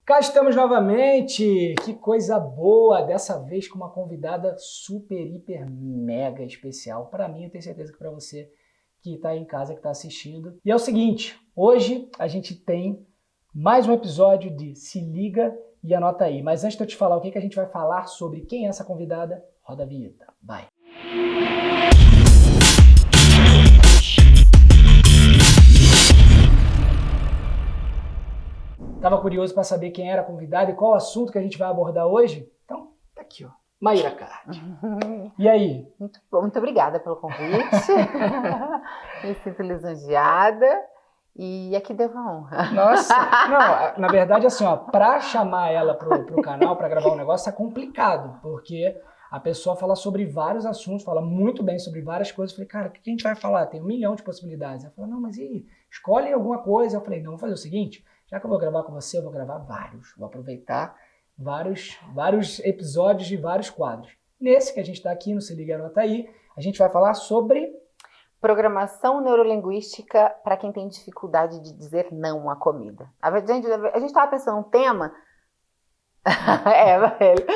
Cá estamos novamente, que coisa boa, dessa vez com uma convidada super, hiper, mega especial. Para mim, eu tenho certeza que para você que está aí em casa, que está assistindo. E é o seguinte, hoje a gente tem mais um episódio de Se Liga e Anota Aí. Mas antes de eu te falar o que a gente vai falar sobre quem é essa convidada, roda a vinheta, vai! Tava curioso para saber quem era a convidada e qual o assunto que a gente vai abordar hoje? Então, tá aqui, ó. Maíra Card. E aí? Muito bom, muito obrigada pelo convite. Me sinto lisonjeada e aqui devo a honra. Nossa, não, na verdade assim, ó, para chamar ela pro canal, para gravar um negócio é complicado, porque a pessoa fala sobre vários assuntos, fala muito bem sobre várias coisas. Eu falei, cara, o que a gente vai falar? Tem 1 milhão de possibilidades. Ela falou, não, mas e aí? Escolhe alguma coisa. Eu falei, não, vamos fazer o seguinte, já que eu vou gravar com você, eu vou gravar vários. Vou aproveitar vários episódios de vários quadros. Nesse que a gente está aqui no Se Liga e Anota Aí, a gente vai falar sobre... Programação neurolinguística para quem tem dificuldade de dizer não à comida. A gente estava pensando um tema... velho,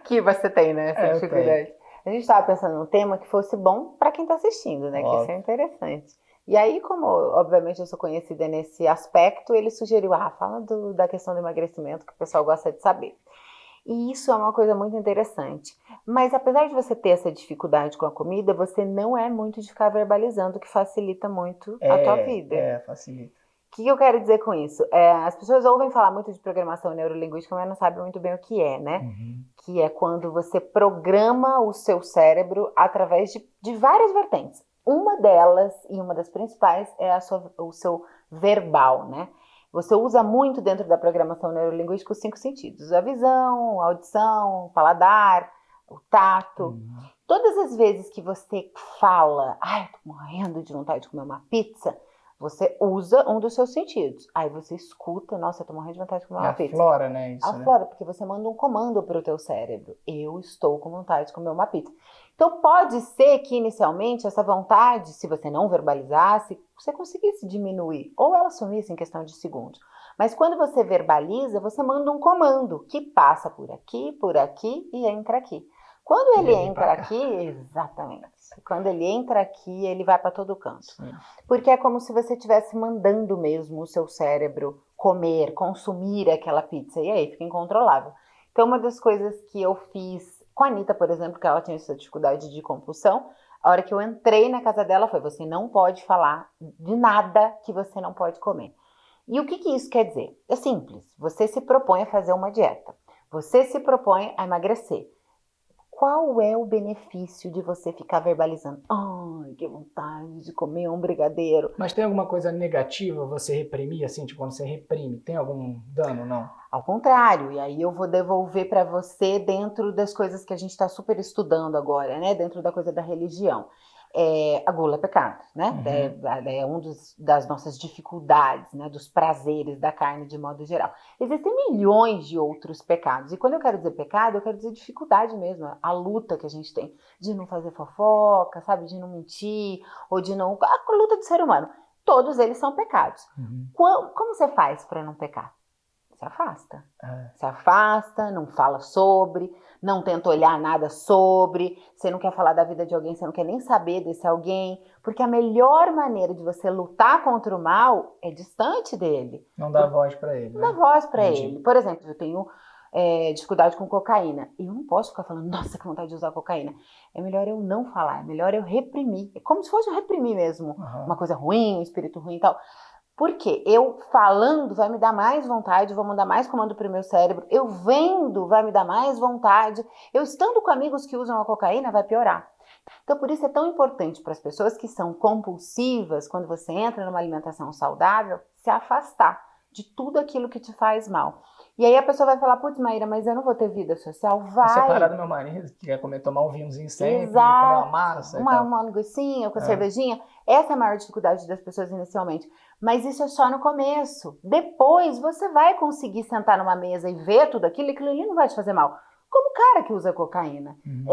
que você tem, né? Essa dificuldade. A gente estava pensando num tema que fosse bom para quem está assistindo, né? Que isso é interessante. E aí, como obviamente eu sou conhecida nesse aspecto, ele sugeriu, fala da questão do emagrecimento, que o pessoal gosta de saber. E isso é uma coisa muito interessante. Mas apesar de você ter essa dificuldade com a comida, você não é muito de ficar verbalizando, que facilita muito a tua vida. Facilita. O que eu quero dizer com isso? As pessoas ouvem falar muito de programação neurolinguística, mas não sabem muito bem o que é, né? Uhum. Que é quando você programa o seu cérebro através de várias vertentes. Uma delas, e uma das principais, é o seu verbal, né? Você usa muito dentro da programação neurolinguística os 5 sentidos. A visão, a audição, o paladar, o tato. Uhum. Todas as vezes que você fala, eu tô morrendo de vontade de comer uma pizza, você usa um dos seus sentidos. Aí você escuta, nossa, eu tô morrendo de vontade de comer uma pizza. Aflora, né? Isso, aflora, porque você manda um comando pro teu cérebro. Eu estou com vontade de comer uma pizza. Então pode ser que inicialmente essa vontade, se você não verbalizasse, você conseguisse diminuir. Ou ela sumisse em questão de segundos. Mas quando você verbaliza, você manda um comando que passa por aqui e entra aqui. Quando ele entra aqui, exatamente. Quando ele entra aqui, ele vai para todo canto. Sim. Porque é como se você estivesse mandando mesmo o seu cérebro comer, consumir aquela pizza. E aí fica incontrolável. Então, uma das coisas que eu fiz com a Anitta, por exemplo, que ela tinha essa dificuldade de compulsão, a hora que eu entrei na casa dela foi, você não pode falar de nada que você não pode comer. E o que isso quer dizer? É simples. Você se propõe a fazer uma dieta. Você se propõe a emagrecer. Qual é o benefício de você ficar verbalizando? Ai, que vontade de comer um brigadeiro. Mas tem alguma coisa negativa você reprimir, assim, tipo, quando você reprime, tem algum dano, não? Ao contrário, e aí eu vou devolver para você dentro das coisas que a gente está super estudando agora, né? Dentro da coisa da religião. A gula é pecado, né? Uhum. É um das nossas dificuldades, né? Dos prazeres da carne de modo geral. Existem milhões de outros pecados. E quando eu quero dizer pecado, eu quero dizer dificuldade mesmo. A luta que a gente tem de não fazer fofoca, sabe? De não mentir, ou de não... A luta do ser humano. Todos eles são pecados. Uhum. Como você faz para não pecar? Se afasta. Se afasta, não fala sobre, não tenta olhar nada sobre, você não quer falar da vida de alguém, você não quer nem saber desse alguém, porque a melhor maneira de você lutar contra o mal é distante dele. Não dá voz para ele. Não dá voz para ele. Por exemplo, eu tenho dificuldade com cocaína. Eu não posso ficar falando, nossa, que vontade de usar cocaína. É melhor eu não falar, é melhor eu reprimir. É como se fosse eu reprimir mesmo. Uhum. Uma coisa ruim, um espírito ruim e tal. Porque eu falando vai me dar mais vontade, vou mandar mais comando para o meu cérebro. Eu vendo vai me dar mais vontade. Eu estando com amigos que usam a cocaína vai piorar. Então, por isso é tão importante para as pessoas que são compulsivas, quando você entra numa alimentação saudável, se afastar de tudo aquilo que te faz mal. E aí a pessoa vai falar, putz, Maíra, mas eu não vou ter vida social. Vai. Separar do meu marido, que quer tomar um vinhozinho sempre, exato, comer uma massa. Uma linguicinha com cervejinha. Essa é a maior dificuldade das pessoas inicialmente. Mas isso é só no começo. Depois você vai conseguir sentar numa mesa e ver tudo aquilo, e aquilo ali não vai te fazer mal. Como o cara que usa cocaína. Uhum.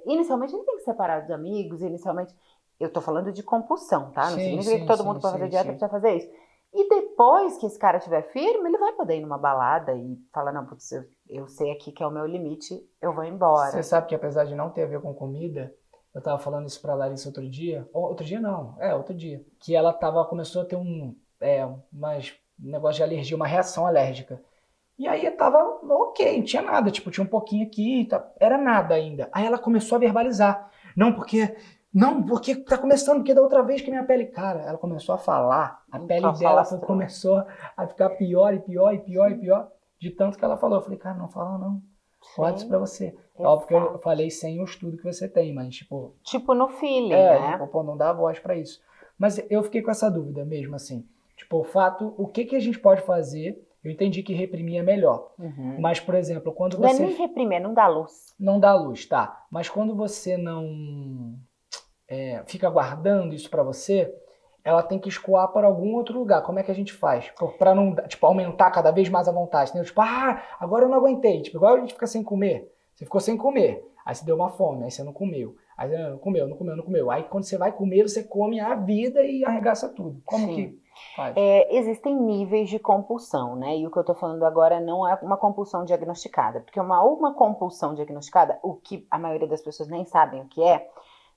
Inicialmente ele tem que separar dos amigos, inicialmente... Eu tô falando de compulsão, tá? Não significa que todo mundo pode fazer dieta precisa fazer isso. E depois que esse cara estiver firme, ele vai poder ir numa balada e falar, não, putz, eu sei aqui que é o meu limite, eu vou embora. Você sabe que apesar de não ter a ver com comida, eu tava falando isso pra Larissa outro dia. Outro dia não, outro dia. Que ela começou a ter um negócio de alergia, uma reação alérgica. E aí eu tava ok, não tinha nada, tipo, tinha um pouquinho aqui, era nada ainda. Aí ela começou a verbalizar. Não, porque tá começando, porque da outra vez que minha pele, cara, ela começou a falar, a pele dela começou a ficar pior e pior e pior e pior, de tanto que ela falou. Eu falei, cara, não fala não, pode isso pra você. É óbvio que eu falei sem o estudo que você tem, mas tipo... Tipo no feeling, né? Tipo, pô, não dá voz pra isso. Mas eu fiquei com essa dúvida mesmo, assim. Tipo, o que a gente pode fazer? Eu entendi que reprimir é melhor. Mas, por exemplo, quando Não é você... nem reprimir, não dá luz. Não dá luz, tá. Mas quando você não fica guardando isso pra você, ela tem que escoar para algum outro lugar. Como é que a gente faz? Pra não, tipo, aumentar cada vez mais a vontade. Entendeu? Tipo, agora eu não aguentei. Tipo, igual a gente fica sem comer. Você ficou sem comer. Aí você deu uma fome, aí você não comeu. Aí você não comeu. Aí quando você vai comer, você come a vida e arregaça tudo. Como que faz? Existem níveis de compulsão, né? E o que eu tô falando agora não é uma compulsão diagnosticada. Porque uma compulsão diagnosticada, o que a maioria das pessoas nem sabem o que é,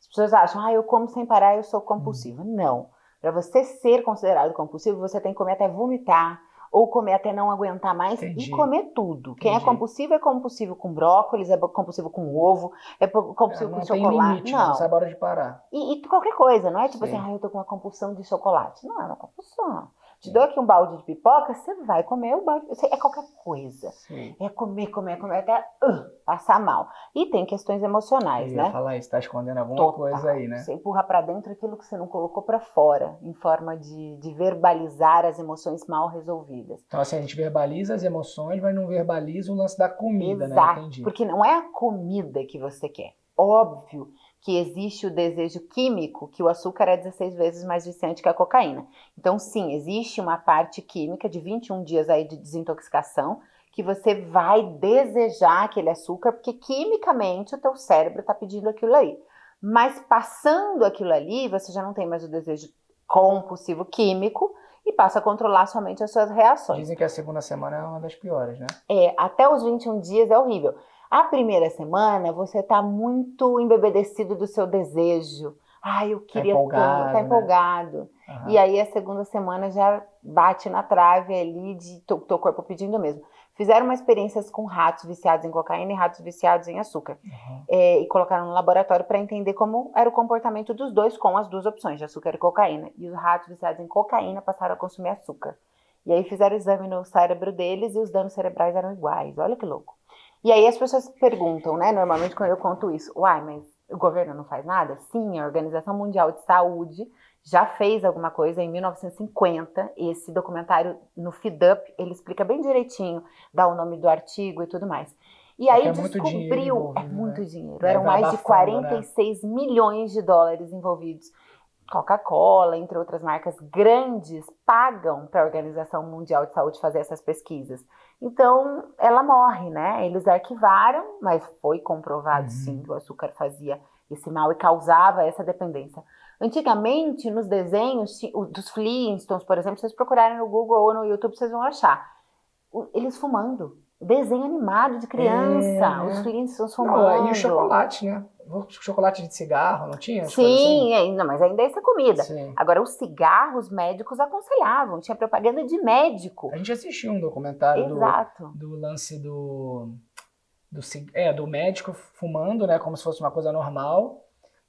as pessoas acham, eu como sem parar, eu sou compulsiva. Não. Para você ser considerado compulsivo, você tem que comer até vomitar, ou comer até não aguentar mais. Entendi. E comer tudo. Entendi. Quem é compulsivo com brócolis, é compulsivo com ovo, é compulsivo com chocolate. Não tem limite, não sabe a hora de parar. E qualquer coisa, não é tipo Sim. assim, eu tô com uma compulsão de chocolate. Não é uma compulsão. Te dou aqui um balde de pipoca, você vai comer o balde. É qualquer coisa. Sim. É comer até passar mal. E tem questões emocionais, Eu né? ia falar isso, tá escondendo alguma coisa aí, né? Você empurra pra dentro aquilo que você não colocou pra fora, em forma de verbalizar as emoções mal resolvidas. Então, assim, a gente verbaliza as emoções, mas não verbaliza o lance da comida, Exato, né? Entendi. porque não é a comida que você quer. Óbvio que existe o desejo químico, que o açúcar é 16 vezes mais viciante que a cocaína. Então, sim, existe uma parte química de 21 dias aí de desintoxicação, que você vai desejar aquele açúcar, porque quimicamente o teu cérebro está pedindo aquilo aí. Mas passando aquilo ali, você já não tem mais o desejo compulsivo químico e passa a controlar somente as suas reações. Dizem que a segunda semana é uma das piores, né? Até os 21 dias é horrível. A primeira semana, você tá muito embebedecido do seu desejo. Eu queria tanto, tá empolgado. Uhum. E aí a segunda semana já bate na trave ali de teu corpo pedindo mesmo. Fizeram uma experiência com ratos viciados em cocaína e ratos viciados em açúcar. E colocaram no laboratório para entender como era o comportamento dos dois com as duas opções, de açúcar e cocaína. E os ratos viciados em cocaína passaram a consumir açúcar. E aí fizeram o exame no cérebro deles e os danos cerebrais eram iguais. Olha que louco. E aí as pessoas perguntam, né? Normalmente quando eu conto isso, mas o governo não faz nada? Sim, a Organização Mundial de Saúde já fez alguma coisa em 1950. Esse documentário no Feed Up, ele explica bem direitinho, dá o nome do artigo e tudo mais. E aí descobriu, muito dinheiro. Eram mais de 46 milhões de dólares envolvidos. Coca-Cola, entre outras marcas grandes, pagam para a Organização Mundial de Saúde fazer essas pesquisas. Então, ela morre, né? Eles arquivaram, mas foi comprovado, sim, que o açúcar fazia esse mal e causava essa dependência. Antigamente, nos desenhos dos Flintstones, por exemplo, se vocês procurarem no Google ou no YouTube, vocês vão achar. Eles fumando. Desenho animado de criança, os Flintstones fumando. E o chocolate, né? O chocolate de cigarro, não tinha? Sim, assim? Mas ainda é essa comida. Sim. Agora, os cigarros médicos aconselhavam, tinha propaganda de médico. A gente assistiu um documentário do lance do médico fumando, né? Como se fosse uma coisa normal.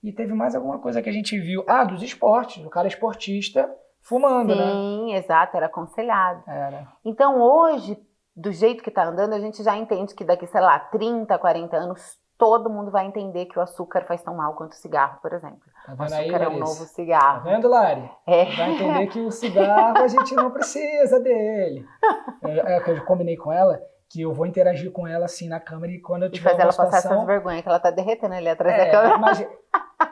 E teve mais alguma coisa que a gente viu. Dos esportes, do cara esportista fumando, né? Sim, exato, era aconselhado. Era. Então, hoje, do jeito que tá andando, a gente já entende que daqui, 30, 40 anos, todo mundo vai entender que o açúcar faz tão mal quanto o cigarro, por exemplo. Tá o açúcar é um novo Tá cigarro. vendo, Lari? Vai entender que o cigarro a gente não precisa dele. Eu combinei com ela que eu vou interagir com ela assim na câmera e quando eu tiver fazer uma ela situação... passar essas vergonhas que ela tá derretendo ali atrás da câmera. Mas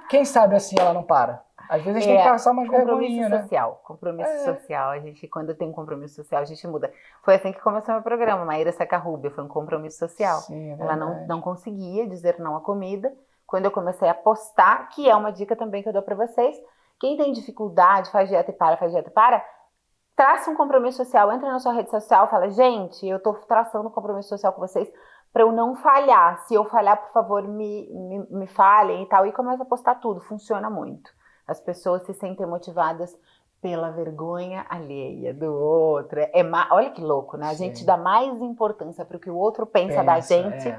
quem sabe assim ela não para. Às vezes a gente tem que passar umas vergonhinhas, né? Compromisso social. A gente, quando tem um compromisso social, a gente muda. Foi assim que começou o meu programa. Maíra Sacarrubia foi um compromisso social. Sim, ela não conseguia dizer não à comida. Quando eu comecei a postar, que é uma dica também que eu dou pra vocês, quem tem dificuldade, faz dieta e para, traça um compromisso social, entra na sua rede social, fala, gente, eu tô traçando um compromisso social com vocês para eu não falhar. Se eu falhar, por favor, me falem e tal. E começa a postar tudo, funciona muito. As pessoas se sentem motivadas pela vergonha alheia do outro. Olha que louco, né? A gente dá mais importância para o que o outro pensa da gente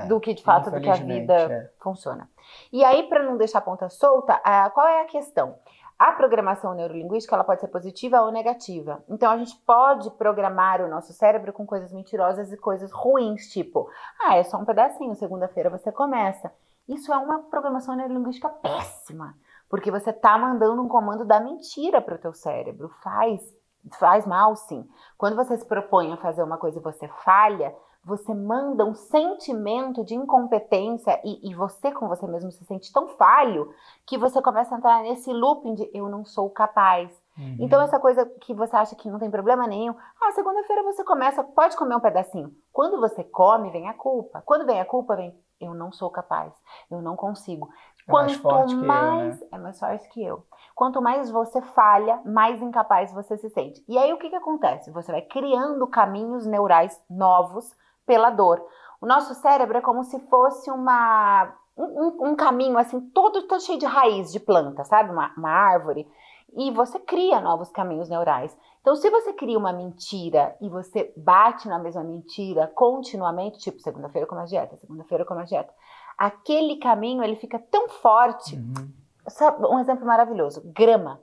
do que, de fato, do que a vida funciona. E aí, para não deixar a ponta solta, qual é a questão? A programação neurolinguística, ela pode ser positiva ou negativa. Então, a gente pode programar o nosso cérebro com coisas mentirosas e coisas ruins, tipo, é só um pedacinho, segunda-feira você começa. Isso é uma programação neurolinguística péssima, porque você tá mandando um comando da mentira para o teu cérebro. Faz mal, sim. Quando você se propõe a fazer uma coisa e você falha, você manda um sentimento de incompetência e você com você mesmo se sente tão falho que você começa a entrar nesse looping de eu não sou capaz. Uhum. Então essa coisa que você acha que não tem problema nenhum, segunda-feira você começa, pode comer um pedacinho. Quando você come, vem a culpa. Quando vem a culpa, vem eu não sou capaz, eu não consigo. Mais forte que eu, né? É mais forte que eu. Quanto mais você falha, mais incapaz você se sente. E aí o que acontece? Você vai criando caminhos neurais novos pela dor. O nosso cérebro é como se fosse um caminho assim, todo cheio de raiz de planta, sabe? Uma árvore. E você cria novos caminhos neurais. Então, se você cria uma mentira e você bate na mesma mentira continuamente, tipo, segunda-feira eu como a dieta, segunda-feira eu como a dieta, aquele caminho, ele fica tão forte. Uhum. Sabe, um exemplo maravilhoso, grama.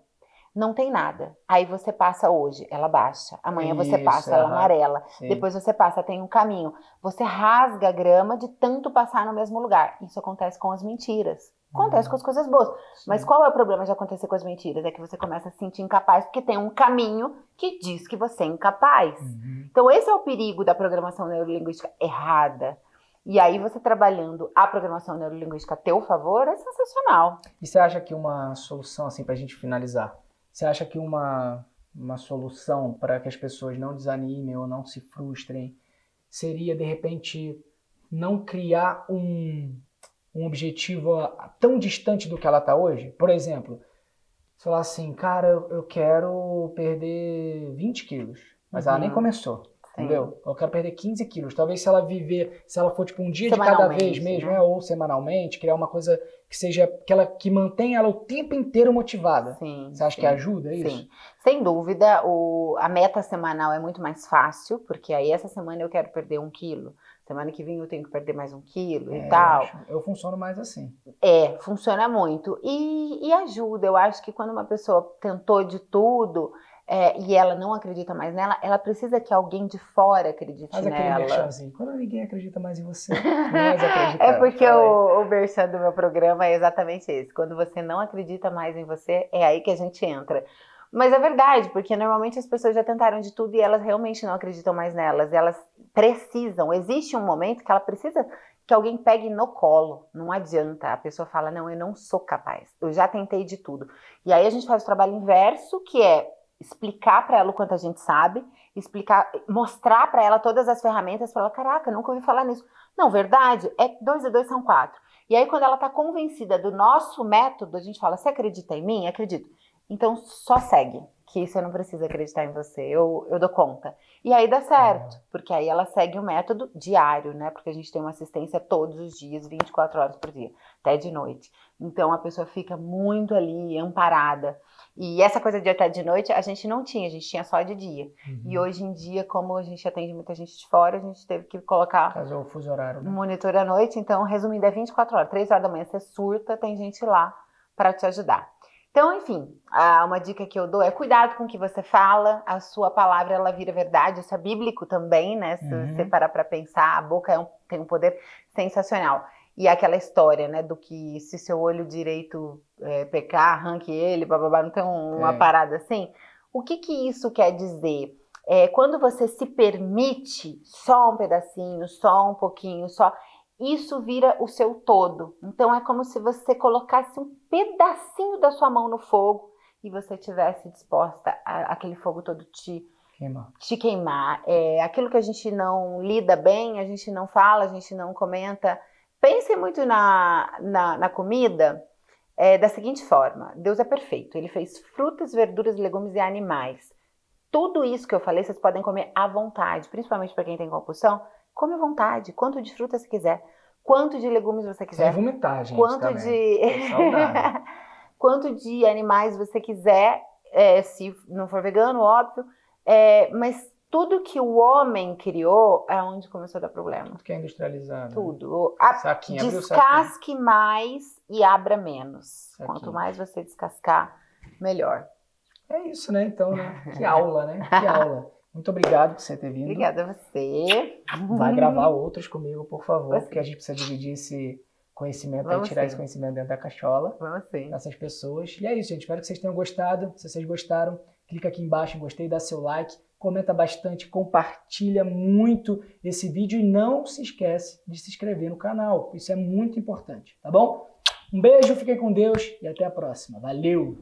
Não tem nada. Aí você passa hoje, ela baixa. Amanhã você passa, ela amarela. Sim. Depois você passa, tem um caminho. Você rasga a grama de tanto passar no mesmo lugar. Isso acontece com as mentiras. Acontece com as coisas boas. Sim. Mas qual é o problema de acontecer com as mentiras? É que você começa a se sentir incapaz porque tem um caminho que diz que você é incapaz. Uhum. Então esse é o perigo da programação neurolinguística errada. E aí você trabalhando a programação neurolinguística a teu favor é sensacional. E você acha que uma solução, assim, pra gente finalizar, você acha que uma solução para que as pessoas não desanimem ou não se frustrem seria, de repente, não criar um objetivo tão distante do que ela está hoje? Por exemplo, você falar assim, cara, eu quero perder 20 quilos, mas ela nem começou. Entendeu? Eu quero perder 15 quilos. Talvez se ela for tipo um dia de cada vez mesmo, né? Ou semanalmente, criar uma coisa que seja que mantenha ela o tempo inteiro motivada. Sim, você acha que ajuda isso? Sim, sem dúvida. A meta semanal é muito mais fácil, porque aí essa semana eu quero perder 1 quilo. Semana que vem eu tenho que perder mais 1 quilo e tal. Eu funciono mais assim. Funciona muito. E ajuda. Eu acho que quando uma pessoa tentou de tudo... e ela não acredita mais nela, ela precisa que alguém de fora acredite nela. Faz aquele merchanzinho. Quando ninguém acredita mais em você, nós acreditamos. É porque o merchan do meu programa é exatamente esse. Quando você não acredita mais em você, é aí que a gente entra. Mas é verdade, porque normalmente as pessoas já tentaram de tudo e elas realmente não acreditam mais nelas. Elas precisam, existe um momento que ela precisa que alguém pegue no colo. Não adianta. A pessoa fala, não, eu não sou capaz. Eu já tentei de tudo. E aí a gente faz o trabalho inverso, que é explicar para ela o quanto a gente sabe, mostrar para ela todas as ferramentas, para ela, caraca, nunca ouvi falar nisso. Não, verdade, 2 e 2 são 4. E aí quando ela está convencida do nosso método, a gente fala, você acredita em mim? Acredito. Então só segue, que você não precisa acreditar em você, eu dou conta. E aí dá certo, porque aí ela segue o método diário, né? Porque a gente tem uma assistência todos os dias, 24 horas por dia, até de noite. Então a pessoa fica muito ali, amparada. E essa coisa de até de noite a gente não tinha, a gente tinha só de dia. Uhum. E hoje em dia, como a gente atende muita gente de fora, a gente teve que colocar o fuso horário, né? Um monitor à noite. Então, resumindo, é 24 horas. 3 horas da manhã você surta, tem gente lá para te ajudar. Então, enfim, uma dica que eu dou é cuidado com o que você fala, a sua palavra ela vira verdade, isso é bíblico também, né? Se você parar para pensar, a boca tem um poder sensacional. E aquela história, né, do que se seu olho direito pecar, arranque ele, bababá, não tem uma parada assim? O que isso quer dizer? Quando você se permite só um pedacinho, só um pouquinho, isso vira o seu todo. Então é como se você colocasse um pedacinho da sua mão no fogo e você estivesse disposta a aquele fogo todo te queimar. Aquilo que a gente não lida bem, a gente não fala, a gente não comenta. Pense muito na comida da seguinte forma. Deus é perfeito. Ele fez frutas, verduras, legumes e animais. tudo isso que eu falei, vocês podem comer à vontade, principalmente para quem tem compulsão. Come à vontade, quanto de fruta você quiser, quanto de legumes você quiser. Sem vomitar, gente, Quanto também. de Saudável. quanto de animais você quiser, se não for vegano, óbvio. Mas tudo que o homem criou é onde começou a dar problema. Tudo que é industrializado. Tudo. Saquinho, abriu o saquinho. Descasque mais e abra menos. Saquinho. Quanto mais você descascar, melhor. É isso, né? Então, né? Que aula, né? Que aula. Muito obrigado por você ter vindo. Obrigada a você. Vai gravar outros comigo, por favor, Vamos porque a gente precisa dividir esse conhecimento, Vamos tirar sim. esse conhecimento dentro da cachola Vamos sim. dessas pessoas. E é isso, gente. Espero que vocês tenham gostado. Se vocês gostaram, clica aqui embaixo em gostei, dá seu like, comenta bastante, compartilha muito esse vídeo e não se esquece de se inscrever no canal. Isso é muito importante, tá bom? Um beijo, fiquem com Deus e até a próxima. Valeu!